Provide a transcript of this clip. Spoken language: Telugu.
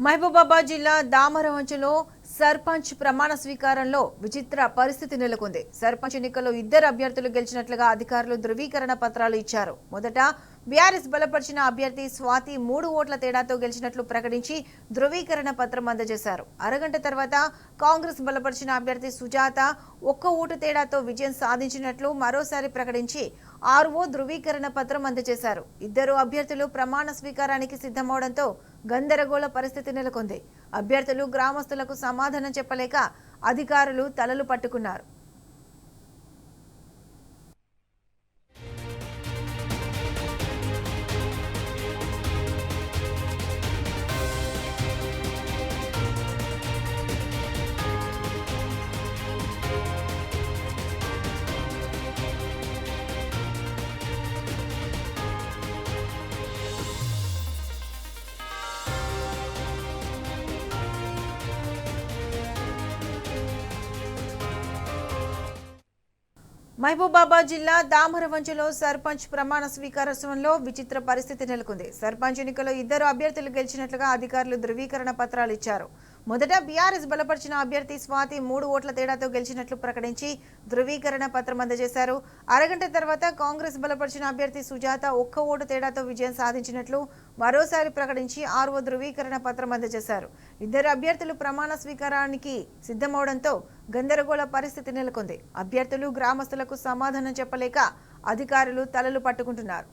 మహబూబాబాద్ జిల్లా దామరవంచలో సర్పంచ్ ప్రమాణ స్వీకారంలో విచిత్ర పరిస్థితి నెలకొంది. సర్పంచ్ ఎన్నికల్లో ఇద్దరు అభ్యర్థులు గెలిచినట్లుగా అధికారులు ధృవీకరణ పత్రాలు ఇచ్చారు. మొదట బీఆర్ఎస్ బలపరిచిన అభ్యర్థి స్వాతి 3 ఓట్ల తేడాతో గెలిచినట్లు ప్రకటించి ధృవీకరణ పత్రం అందజేశారు. అరగంట తర్వాత కాంగ్రెస్ బలపరిచిన అభ్యర్థి సుజాత 1 ఓటు తేడాతో విజయం సాధించినట్లు మరోసారి ప్రకటించి 6వ ధృవీకరణ పత్రం అందజేశారు. ఇద్దరు అభ్యర్థులు ప్రమాణ స్వీకారానికి సిద్ధమవడంతో గందరగోళ పరిస్థితి నెలకొంది. అభ్యర్థులు గ్రామస్తులకు సమాధానం చెప్పలేక అధికారులు తలలు పట్టుకున్నారు. మహబూబాబాద్ జిల్లా దామరవంచలో సర్పంచ్ ప్రమాణ స్వీకారోత్సవంలో విచిత్ర పరిస్థితి నెలకొంది. సర్పంచ్ ఎన్నికల్లో ఇద్దరు అభ్యర్థులు గెలిచినట్లుగా అధికారులు ధృవీకరణ పత్రాలు ఇచ్చారు. మొదట బీఆర్ఎస్ బలపరిచిన అభ్యర్థి స్వాతి 3 ఓట్ల తేడాతో గెలిచినట్లు ప్రకటించి ధృవీకరణ పత్రం అందజేశారు. అరగంట తర్వాత కాంగ్రెస్ బలపరిచిన అభ్యర్థి సుజాత 1 ఓటు తేడాతో విజయం సాధించినట్లు మరోసారి ప్రకటించి 6వ ధృవీకరణ పత్రం అందజేశారు. ఇద్దరు అభ్యర్థులు ప్రమాణ స్వీకారానికి సిద్ధమవడంతో గందరగోళ పరిస్థితి నెలకొంది. అభ్యర్థులు గ్రామస్తులకు సమాధానం చెప్పలేక అధికారులు తలలు పట్టుకుంటున్నారు.